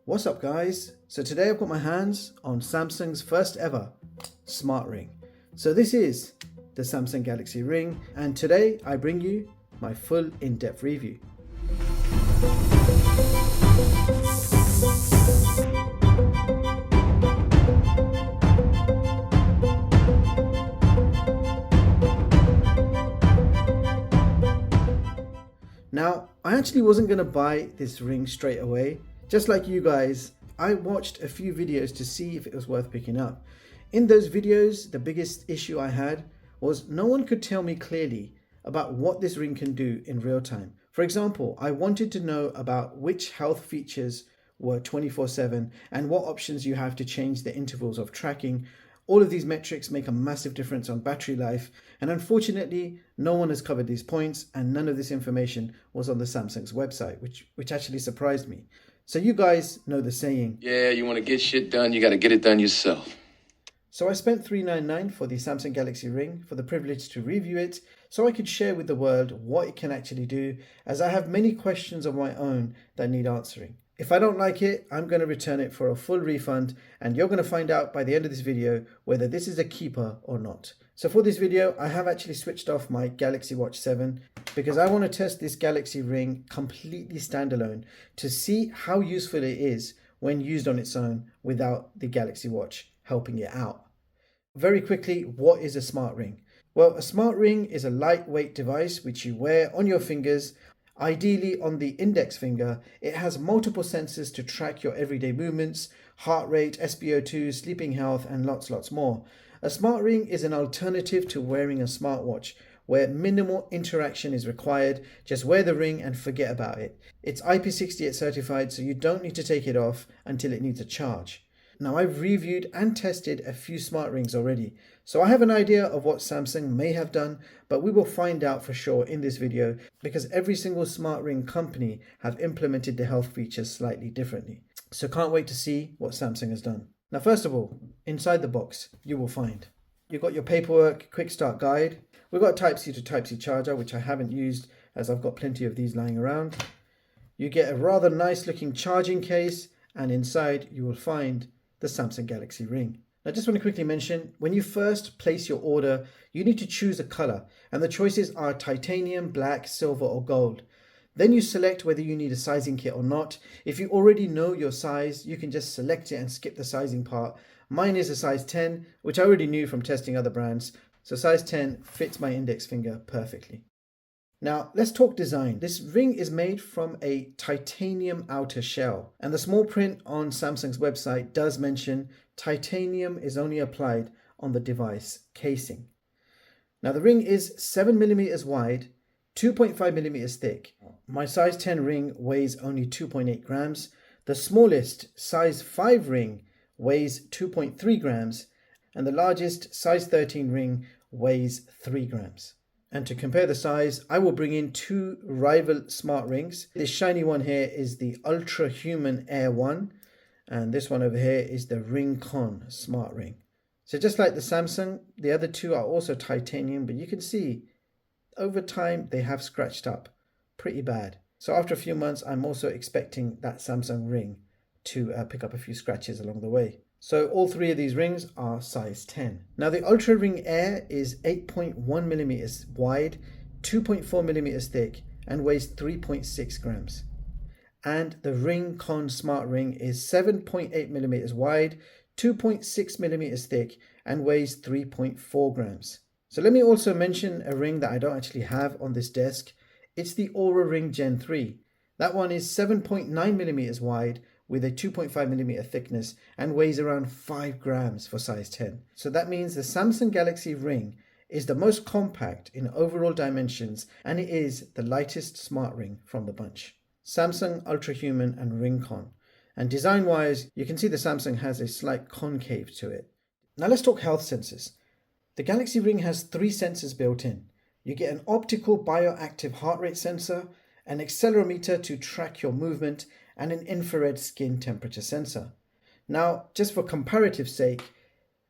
What's up guys? So today I've got my hands on Samsung's first ever smart ring. So this is the Samsung Galaxy Ring, and today I bring you my full in-depth review. Now, I actually wasn't going to buy this ring straight away. Just like you guys, I watched a few videos to see if it was worth picking up. In those videos, the biggest issue I had was no one could tell me clearly about what this ring can do in real time. For example, I wanted to know about which health features were 24/7 and what options you have to change the intervals of tracking. All of these metrics make a massive difference on battery life, and unfortunately, no one has covered these points, and none of this information was on the Samsung's website, which actually surprised me. So you guys know the saying. Yeah, you want to get shit done, you got to get it done yourself. So I spent $399 for the Samsung Galaxy Ring for the privilege to review it so I could share with the world what it can actually do, as I have many questions of my own that need answering. If I don't like it, I'm going to return it for a full refund, and you're going to find out by the end of this video whether this is a keeper or not. So for this video, I have actually switched off my Galaxy Watch 7 because I want to test this Galaxy Ring completely standalone to see how useful it is when used on its own without the Galaxy Watch helping it out. Very quickly, what is a smart ring? Well, a smart ring is a lightweight device which you wear on your fingers. Ideally on the index finger. It has multiple sensors to track your everyday movements, heart rate, SpO2, sleeping health, and lots more. A smart ring is an alternative to wearing a smartwatch where minimal interaction is required. Just wear the ring and forget about it. It's IP68 certified, so you don't need to take it off until it needs a charge. Now, I've reviewed and tested a few smart rings already, so I have an idea of what Samsung may have done, but we will find out for sure in this video because every single smart ring company have implemented the health features slightly differently. So can't wait to see what Samsung has done. Now, first of all, inside the box, you will find you've got your paperwork, quick start guide. We've got Type-C to Type-C charger, which I haven't used as I've got plenty of these lying around. You get a rather nice looking charging case, and inside you will find the Samsung Galaxy Ring. Now, I just want to quickly mention, when you first place your order, you need to choose a color, and the choices are titanium, black, silver, or gold. Then you select whether you need a sizing kit or not. If you already know your size, you can just select it and skip the sizing part. Mine is a size 10, which I already knew from testing other brands, so size 10 fits my index finger perfectly. Now, let's talk design. This ring is made from a titanium outer shell, and the small print on Samsung's website does mention titanium is only applied on the device casing. Now, the ring is 7mm wide, 2.5mm thick. My size 10 ring weighs only 2.8 grams. The smallest size 5 ring weighs 2.3 grams, and the largest size 13 ring weighs 3 grams. And to compare the size, I will bring in two rival smart rings. This shiny one here is the Ultra Human Air 1, and this one over here is the Rincon Smart Ring. So just like the Samsung, the other two are also titanium, but you can see over time they have scratched up pretty bad. So after a few months, I'm also expecting that Samsung ring to pick up a few scratches along the way. So all three of these rings are size 10. Now the Ultra Ring Air is 8.1mm wide, 2.4mm thick, and weighs 3.6 grams. And the Rincon Smart Ring is 7.8mm wide, 2.6mm thick, and weighs 3.4 grams. So let me also mention a ring that I don't actually have on this desk. It's the Oura Ring Gen 3. That one is 7.9mm wide, with a 2.5mm thickness, and weighs around 5 grams for size 10. So that means the Samsung Galaxy Ring is the most compact in overall dimensions, and it is the lightest smart ring from the bunch. Samsung, Ultra Human, and Rincon. And design wise, you can see the Samsung has a slight concave to it. Now let's talk health sensors. The Galaxy Ring has 3 sensors built in. You get an optical bioactive heart rate sensor, an accelerometer to track your movement, and an infrared skin temperature sensor. Now, just for comparative sake,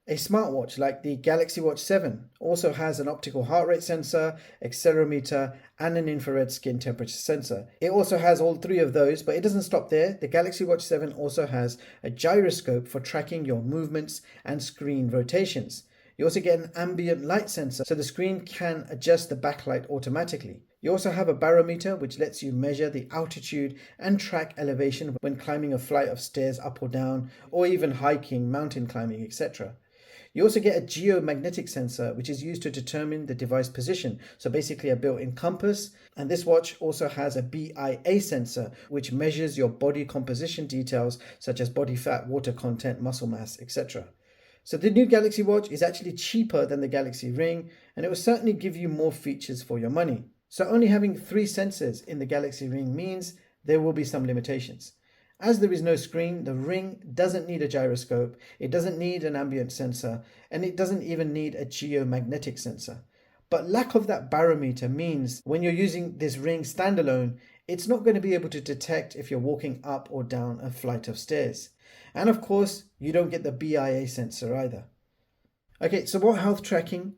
A smartwatch like the Galaxy Watch 7 also has an optical heart rate sensor, accelerometer, and an infrared skin temperature sensor. It also has all three of those, but it doesn't stop there. The Galaxy Watch 7 also has a gyroscope for tracking your movements and screen rotations. You also get an ambient light sensor, so the screen can adjust the backlight automatically. You also have a barometer, which lets you measure the altitude and track elevation when climbing a flight of stairs up or down, or even hiking, mountain climbing, etc. You also get a geomagnetic sensor, which is used to determine the device position. So basically a built-in compass. And this watch also has a BIA sensor, which measures your body composition details, such as body fat, water content, muscle mass, etc. So the new Galaxy Watch is actually cheaper than the Galaxy Ring, and it will certainly give you more features for your money. So only having 3 sensors in the Galaxy Ring means there will be some limitations. As there is no screen, the Ring doesn't need a gyroscope, it doesn't need an ambient sensor, and it doesn't even need a geomagnetic sensor. But lack of that barometer means when you're using this Ring standalone, it's not going to be able to detect if you're walking up or down a flight of stairs. And of course, you don't get the BIA sensor either. Okay, so what health tracking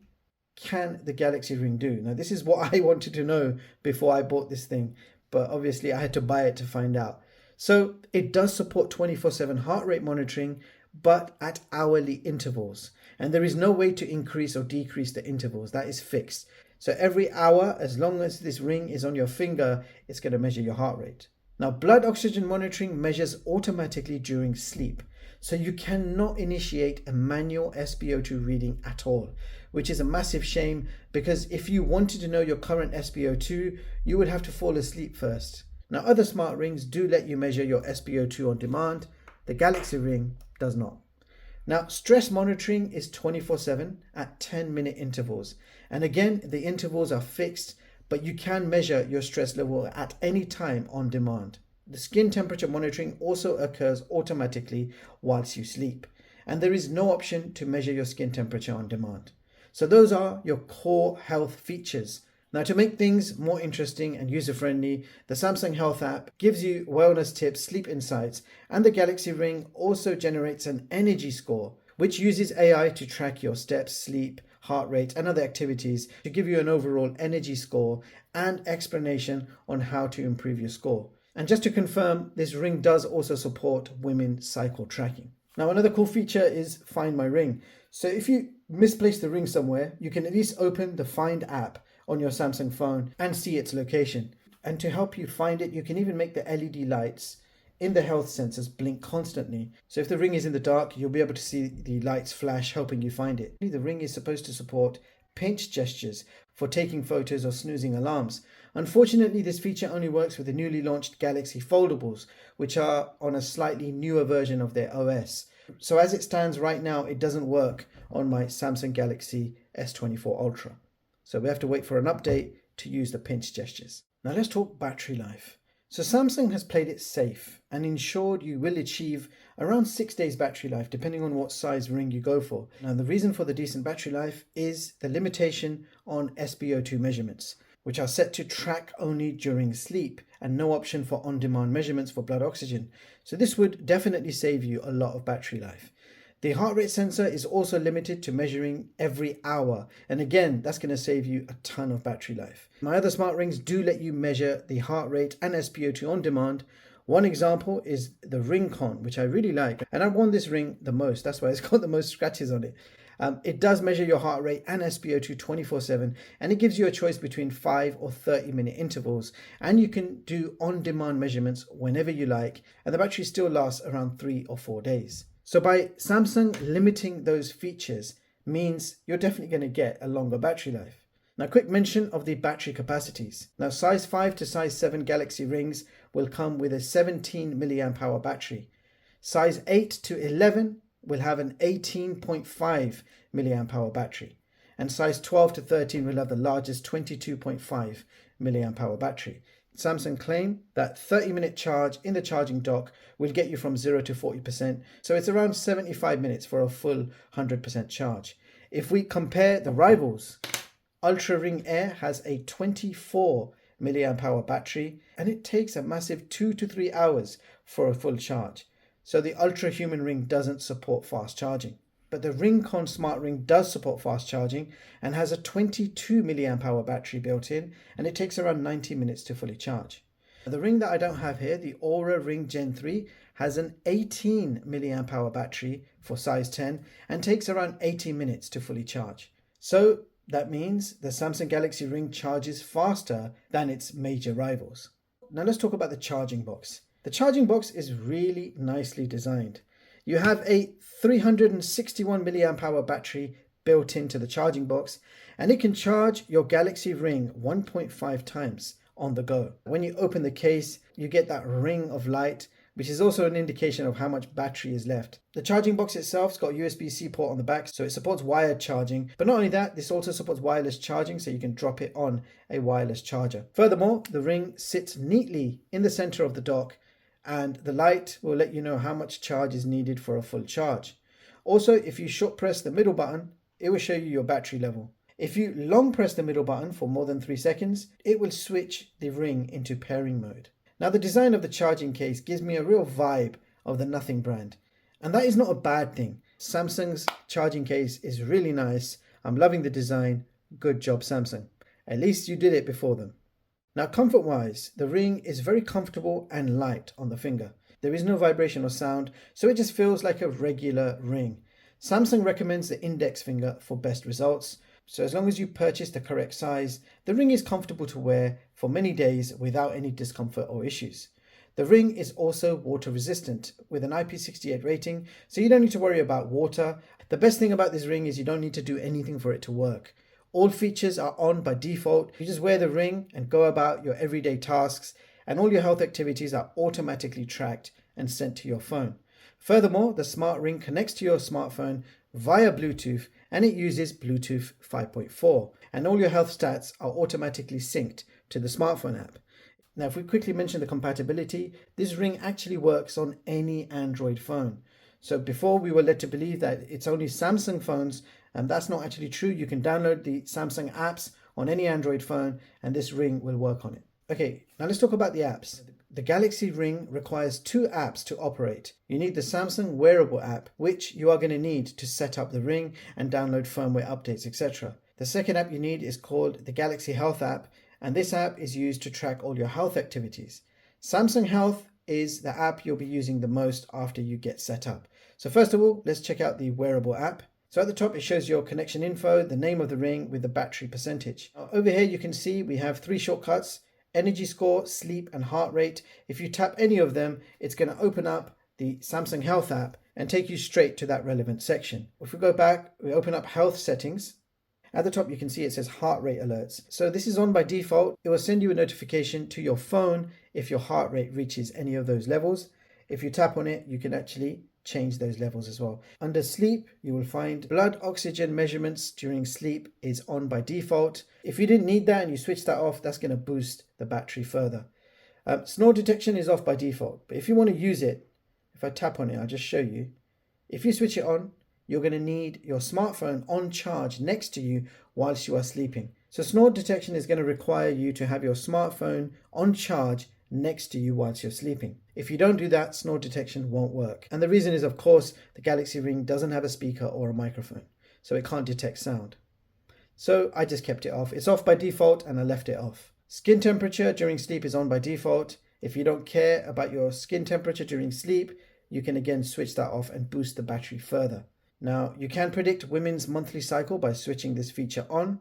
can the Galaxy Ring do? Now, this is what I wanted to know before I bought this thing, but obviously I had to buy it to find out. So it does support 24/7 heart rate monitoring, but at hourly intervals. And there is no way to increase or decrease the intervals. That is fixed. So every hour, as long as this ring is on your finger, it's going to measure your heart rate. Now, blood oxygen monitoring measures automatically during sleep. So you cannot initiate a manual SpO2 reading at all, which is a massive shame because if you wanted to know your current SpO2, you would have to fall asleep first. Now, other smart rings do let you measure your SpO2 on demand. The Galaxy Ring does not. Now, stress monitoring is 24/7 at 10-minute intervals. And again, the intervals are fixed, but you can measure your stress level at any time on demand. The skin temperature monitoring also occurs automatically whilst you sleep. And there is no option to measure your skin temperature on demand. So those are your core health features. Now, to make things more interesting and user-friendly, the Samsung Health app gives you wellness tips, sleep insights, and the Galaxy Ring also generates an energy score, which uses AI to track your steps, sleep, heart rate, and other activities to give you an overall energy score and explanation on how to improve your score. And just to confirm, this ring does also support women cycle tracking. Now, another cool feature is Find My Ring. So if you misplace the ring somewhere, you can at least open the Find app on your Samsung phone and see its location. And to help you find it, you can even make the LED lights in the health sensors blink constantly. So if the ring is in the dark, you'll be able to see the lights flash, helping you find it. The ring is supposed to support pinch gestures for taking photos or snoozing alarms. Unfortunately, this feature only works with the newly launched Galaxy Foldables, which are on a slightly newer version of their OS. So as it stands right now, it doesn't work on my Samsung Galaxy S24 Ultra. So we have to wait for an update to use the pinch gestures. Now let's talk battery life. So Samsung has played it safe and ensured you will achieve around 6 days battery life depending on what size ring you go for. Now the reason for the decent battery life is the limitation on SpO2 measurements, which are set to track only during sleep and no option for on-demand measurements for blood oxygen. So this would definitely save you a lot of battery life. The heart rate sensor is also limited to measuring every hour. And again, that's going to save you a ton of battery life. My other smart rings do let you measure the heart rate and SpO2 on demand. One example is the Ringcon, which I really like. And I've worn this ring the most. That's why it's got the most scratches on it. It does measure your heart rate and SpO2 24/7, and it gives you a choice between 5 or 30-minute intervals, and you can do on-demand measurements whenever you like, and the battery still lasts around 3 or 4 days. So by Samsung limiting those features means you're definitely going to get a longer battery life. Now, quick mention of the battery capacities. Now, size 5 to size 7 Galaxy rings will come with a 17 mAh battery. Size 8 to 11 will have an 18.5 mAh battery. And size 12 to 13 will have the largest 22.5 mAh battery. Samsung claim that 30-minute charge in the charging dock will get you from 0 to 40%, so it's around 75 minutes for a full 100% charge. If we compare the rivals, Ultra Ring Air has a 24 mAh battery and it takes a massive 2 to 3 hours for a full charge. So the Ultra Human Ring doesn't support fast charging. But the Ringcon Smart Ring does support fast charging and has a 22 milliamp hour battery built in, and it takes around 90 minutes to fully charge. The ring that I don't have here, the Aura Ring Gen 3, has an 18 milliamp hour battery for size 10 and takes around 80 minutes to fully charge. So that means the Samsung Galaxy Ring charges faster than its major rivals. Now let's talk about the charging box. The charging box is really nicely designed. You have a 361 milliamp hour battery built into the charging box, and it can charge your Galaxy Ring 1.5 times on the go. When you open the case, you get that ring of light, which is also an indication of how much battery is left. The charging box itself's got a USB-C port on the back, so it supports wired charging. But not only that, this also supports wireless charging, so you can drop it on a wireless charger. Furthermore, the ring sits neatly in the center of the dock, and the light will let you know how much charge is needed for a full charge. Also, if you short press the middle button, it will show you your battery level. If you long press the middle button for more than 3 seconds, it will switch the ring into pairing mode. Now, the design of the charging case gives me a real vibe of the Nothing brand, and that is not a bad thing. Samsung's charging case is really nice. I'm loving the design. Good job, Samsung. At least you did it before them. Now, comfort-wise, the ring is very comfortable and light on the finger. There is no vibration or sound, so it just feels like a regular ring. Samsung recommends the index finger for best results, so as long as you purchase the correct size, the ring is comfortable to wear for many days without any discomfort or issues. The ring is also water resistant with an IP68 rating, so you don't need to worry about water. The best thing about this ring is you don't need to do anything for it to work. All features are on by default. You just wear the ring and go about your everyday tasks, and all your health activities are automatically tracked and sent to your phone. Furthermore, the smart ring connects to your smartphone via Bluetooth, and it uses Bluetooth 5.4, and all your health stats are automatically synced to the smartphone app. Now, if we quickly mention the compatibility, this ring actually works on any Android phone. So before we were led to believe that it's only Samsung phones, and that's not actually true. You can download the Samsung apps on any Android phone, and this ring will work on it. Okay, now let's talk about the apps. The Galaxy Ring requires 2 apps to operate. You need the Samsung Wearable app, which you are going to need to set up the ring and download firmware updates, etc. The second app you need is called the Galaxy Health app, and this app is used to track all your health activities. Samsung Health is the app you'll be using the most after you get set up. So first of all, let's check out the Wearable app. So at the top, it shows your connection info, the name of the ring with the battery percentage. Over here, you can see we have 3 shortcuts: energy score, sleep, and heart rate. If you tap any of them, it's going to open up the Samsung Health app and take you straight to that relevant section. If we go back, we open up health settings. At the top, you can see it says heart rate alerts. So this is on by default. It will send you a notification to your phone if your heart rate reaches any of those levels. If you tap on it, you can actually change those levels as well. Under sleep, you will find blood oxygen measurements during sleep is on by default. If you didn't need that and you switch that off, that's going to boost the battery further. Snore detection is off by default, but if you want to use it, if I tap on it, I'll just show you. If you switch it on, you're going to need your smartphone on charge next to you whilst you are sleeping. So snore detection is going to require you to have your smartphone on charge next to you whilst you're sleeping. If you don't do that, snore detection won't work. And the reason is, of course, the Galaxy Ring doesn't have a speaker or a microphone, so it can't detect sound. So I just kept it off. It's off by default and I left it off. Skin temperature during sleep is on by default. If you don't care about your skin temperature during sleep, you can again switch that off and boost the battery further. Now, you can predict women's monthly cycle by switching this feature on,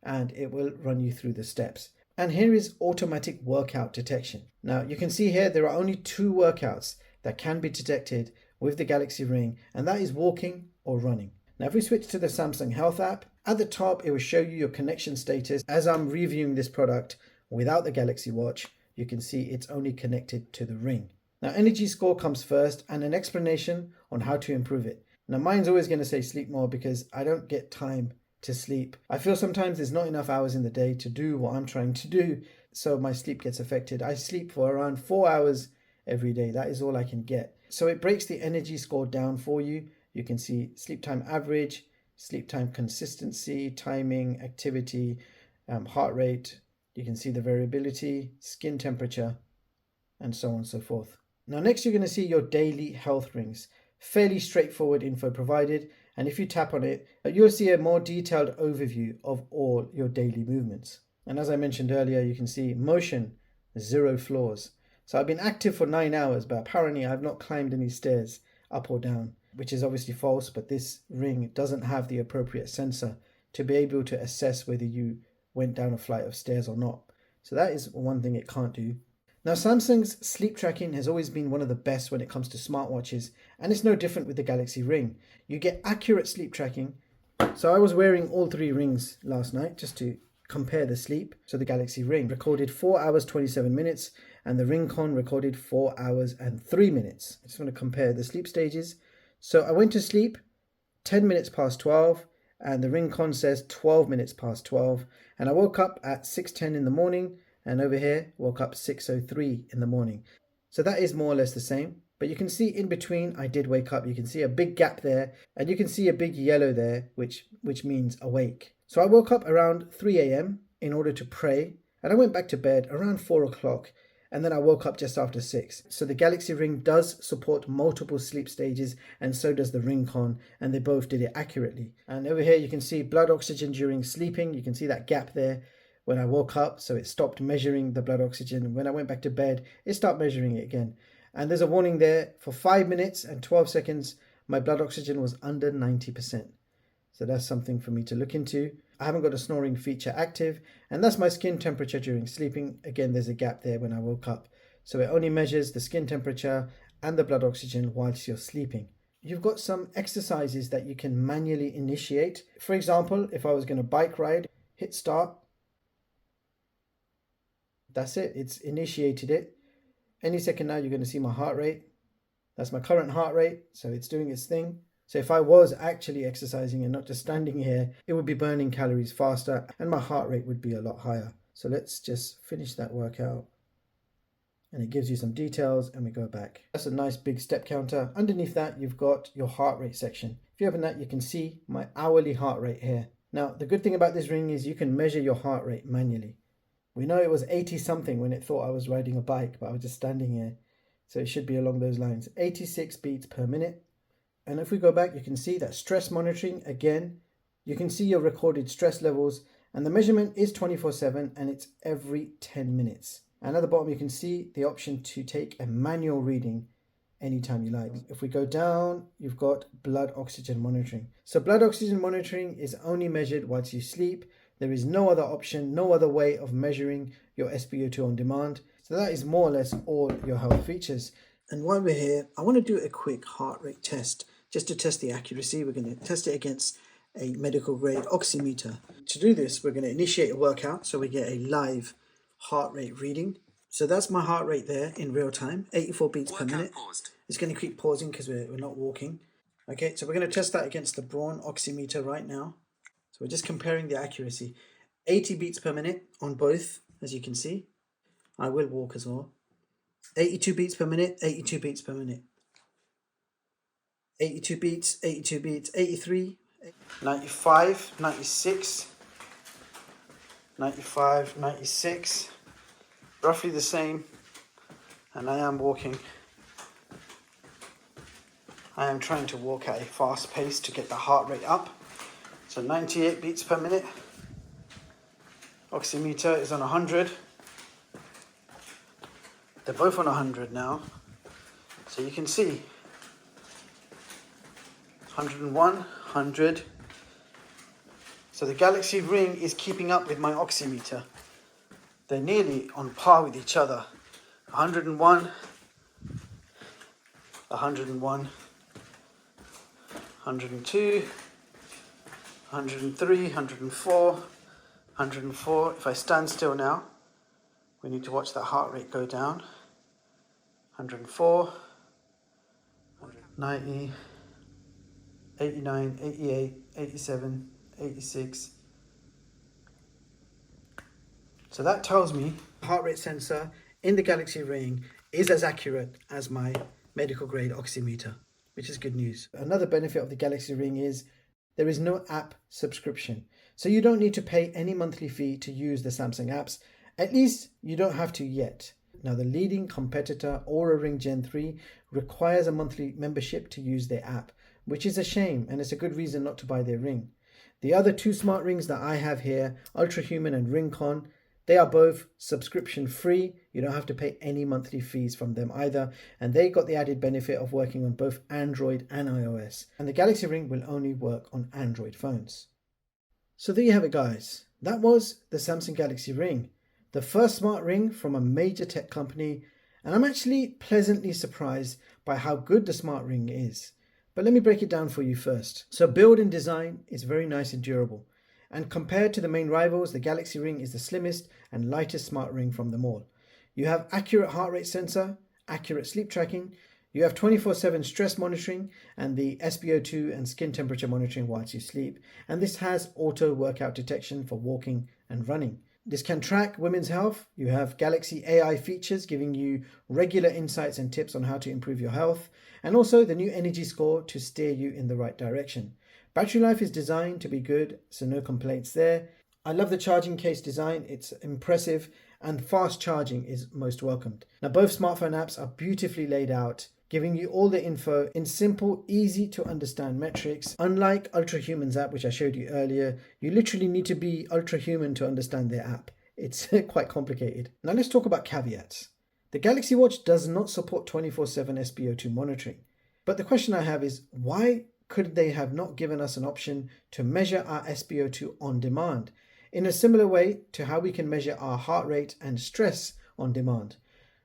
and it will run you through the steps. And here is automatic workout detection. Now, you can see here there are only 2 workouts that can be detected with the Galaxy Ring, and that is walking or running. Now, if we switch to the Samsung Health app, at the top it will show you your connection status. As I'm reviewing this product without the Galaxy Watch, you can see it's only connected to the ring. Now, energy score comes first and an explanation on how to improve it. Now, mine's always going to say sleep more because I don't get time to sleep. I feel sometimes there's not enough hours in the day to do what I'm trying to do, so my sleep gets affected. I sleep for around 4 hours every day. That is all I can get. So it breaks the energy score down for you. You can see sleep time average, sleep time consistency, timing, activity, heart rate. You can see the variability, skin temperature, and so on and so forth. Now, next you're going to see your daily health rings. Fairly straightforward info provided, And if you tap on it, you'll see a more detailed overview of all your daily movements. And as I mentioned earlier, you can see motion, 0 floors. So I've been active for 9 hours, but apparently I've not climbed any stairs up or down, which is obviously false, but this ring doesn't have the appropriate sensor to be able to assess whether you went down a flight of stairs or not. So that is one thing it can't do. Now, Samsung's sleep tracking has always been one of the best when it comes to smartwatches, and it's no different with the Galaxy Ring. You get accurate sleep tracking. So I was wearing all 3 rings last night just to compare the sleep. So the Galaxy Ring recorded 4 hours 27 minutes and the Ringcon recorded 4 hours and 3 minutes. I just want to compare the sleep stages. So I went to sleep 10 minutes past 12 and the Ringcon says 12 minutes past 12, and I woke up at 6:10 in the morning, and over here woke up 6:03 in the morning. So that is more or less the same, but you can see in between I did wake up. You can see a big gap there and you can see a big yellow there which means awake. So I woke up around 3 a.m. in order to pray, and I went back to bed around 4 o'clock, and then I woke up just after 6. So the Galaxy Ring does support multiple sleep stages, and so does the Ringcon, and they both did it accurately. And over here you can see blood oxygen during sleeping. You can see that gap there when I woke up, so it stopped measuring the blood oxygen. When I went back to bed, it started measuring it again. And there's a warning there, for 5 minutes and 12 seconds, my blood oxygen was under 90%. So that's something for me to look into. I haven't got a snoring feature active, and that's my skin temperature during sleeping. Again, there's a gap there when I woke up. So it only measures the skin temperature and the blood oxygen whilst you're sleeping. You've got some exercises that you can manually initiate. For example, if I was going to bike ride, hit start. That's it, it's initiated it. Any second now you're going to see my heart rate. That's my current heart rate, so it's doing its thing. So if I was actually exercising and not just standing here, it would be burning calories faster and my heart rate would be a lot higher. So let's just finish that workout. And it gives you some details, and we go back. That's a nice big step counter. Underneath that, you've got your heart rate section. If you open that, you can see my hourly heart rate here. Now, the good thing about this ring is you can measure your heart rate manually. We know it was 80 something when it thought I was riding a bike, but I was just standing here. So it should be along those lines. 86 beats per minute. And if we go back, you can see that stress monitoring again. You can see your recorded stress levels, and the measurement is 24/7 and it's every 10 minutes. And at the bottom, you can see the option to take a manual reading anytime you like. If we go down, you've got blood oxygen monitoring. So blood oxygen monitoring is only measured whilst you sleep. There is no other option, no other way of measuring your SpO2 on demand. So that is more or less all your health features. And while we're here, I want to do a quick heart rate test just to test the accuracy. We're going to test it against a medical grade oximeter. To do this, we're going to initiate a workout so we get a live heart rate reading. So that's my heart rate there in real time, 84 beats per minute. It's going to keep pausing because we're not walking. Okay, so we're going to test that against the Braun oximeter right now. So we're just comparing the accuracy. 80 beats per minute on both, as you can see. I will walk as well. 82 beats per minute, 82 beats per minute. 82 beats, 82 beats, 83, 95, 96, 95, 96. Roughly the same. And I am walking. I am trying to walk at a fast pace to get the heart rate up. So 98 beats per minute. Oximeter is on 100. They're both on 100 now. So you can see 101, 100. So the Galaxy Ring is keeping up with my oximeter. They're nearly on par with each other. 101, 101, 102, 103, 104, 104. If I stand still now, we need to watch that heart rate go down. 104, 90, 89, 88, 87, 86. So that tells me the heart rate sensor in the Galaxy Ring is as accurate as my medical grade oximeter, which is good news. Another benefit of the Galaxy Ring is there is no app subscription. So you don't need to pay any monthly fee to use the Samsung apps. At least you don't have to yet. Now, the leading competitor, Oura Ring Gen 3, requires a monthly membership to use their app. which is a shame, and it's a good reason not to buy their ring. The other two smart rings that I have here, Ultrahuman and Ringcon, they are both subscription free. You don't have to pay any monthly fees from them either, and they got the added benefit of working on both Android and iOS. And the Galaxy Ring will only work on Android phones. So there you have it, guys. That was the Samsung Galaxy Ring, the first smart ring from a major tech company, and I'm actually pleasantly surprised by how good the smart ring is. But let me break it down for you first. So build and design is very nice and durable. And compared to the main rivals, the Galaxy Ring is the slimmest and lightest smart ring from them all. You have accurate heart rate sensor, accurate sleep tracking, you have 24/7 stress monitoring and the SpO2 and skin temperature monitoring whilst you sleep. And this has auto workout detection for walking and running. This can track women's health. You have Galaxy AI features giving you regular insights and tips on how to improve your health. And also the new energy score to steer you in the right direction. Battery life is designed to be good, so no complaints there. I love the charging case design, it's impressive, and fast charging is most welcomed. Now both smartphone apps are beautifully laid out, giving you all the info in simple, easy to understand metrics. Unlike Ultrahuman's app, which I showed you earlier, you literally need to be Ultrahuman to understand their app. It's quite complicated. Now let's talk about caveats. The Galaxy Watch does not support 24/7 SpO2 monitoring. But the question I have is, why could they have not given us an option to measure our SpO2 on demand, in a similar way to how we can measure our heart rate and stress on demand?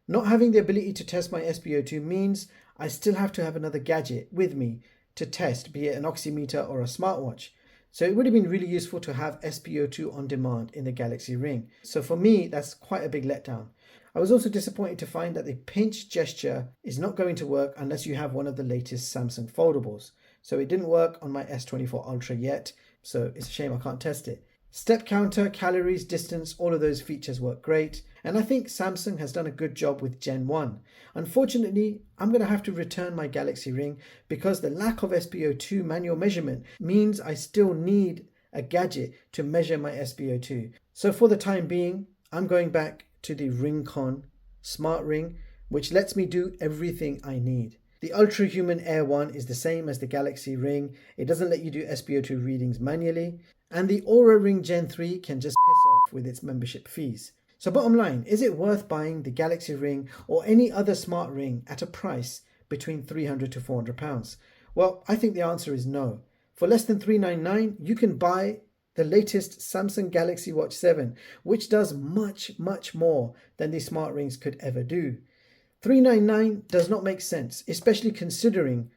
Not having the ability to test my SpO2 means I still have to have another gadget with me to test, be it an oximeter or a smartwatch. So it would have been really useful to have SpO2 on demand in the Galaxy Ring. So for me, that's quite a big letdown. I was also disappointed to find that the pinch gesture is not going to work unless you have one of the latest Samsung foldables. So it didn't work on my S24 Ultra yet, so it's a shame I can't test it. Step counter, calories, distance, all of those features work great, and I think Samsung has done a good job with Gen 1. Unfortunately, I'm going to have to return my Galaxy Ring because the lack of SpO2 manual measurement means I still need a gadget to measure my SpO2. So for the time being, I'm going back to the Ringcon Smart Ring, which lets me do everything I need. The Ultrahuman Air 1 is the same as the Galaxy Ring. It doesn't let you do SpO2 readings manually. And the Aura Ring Gen 3 can just piss off with its membership fees. So bottom line, is it worth buying the Galaxy Ring or any other smart ring at a price between £300 to £400? Well, I think the answer is no. For less than $399, you can buy the latest Samsung Galaxy Watch 7, which does much more than these smart rings could ever do. $399 does not make sense, especially considering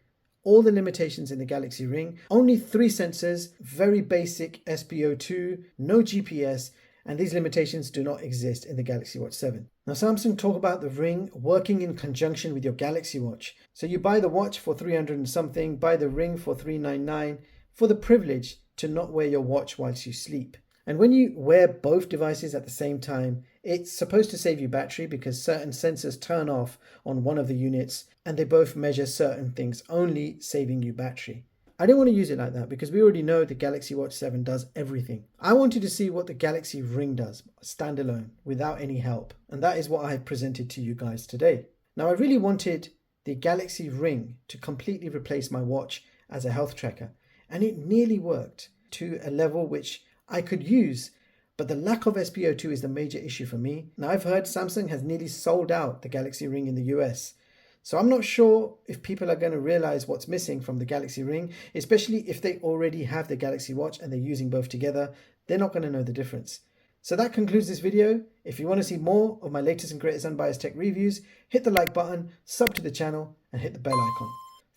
all the limitations in the Galaxy Ring. Only 3 sensors, very basic SpO2, no GPS, and these limitations do not exist in the Galaxy Watch 7. Now Samsung talk about the Ring working in conjunction with your Galaxy Watch. So you buy the watch for 300 and something, buy the ring for $399 for the privilege to not wear your watch whilst you sleep. And when you wear both devices at the same time, it's supposed to save you battery because certain sensors turn off on one of the units and they both measure certain things, only saving you battery. I didn't want to use it like that because we already know the Galaxy Watch 7 does everything. I wanted to see what the Galaxy Ring does, standalone, without any help. And that is what I have presented to you guys today. Now I really wanted the Galaxy Ring to completely replace my watch as a health tracker. And it nearly worked to a level which I could use, but the lack of SpO2 is the major issue for me. Now I've heard Samsung has nearly sold out the Galaxy Ring in the US. So I'm not sure if people are going to realize what's missing from the Galaxy Ring, especially if they already have the Galaxy Watch and they're using both together. They're not going to know the difference. So that concludes this video. If you want to see more of my latest and greatest unbiased tech reviews, hit the like button, sub to the channel, and hit the bell icon.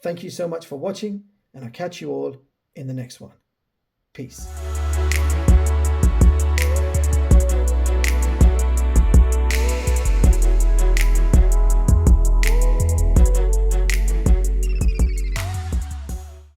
Thank you so much for watching, and I'll catch you all in the next one. Peace.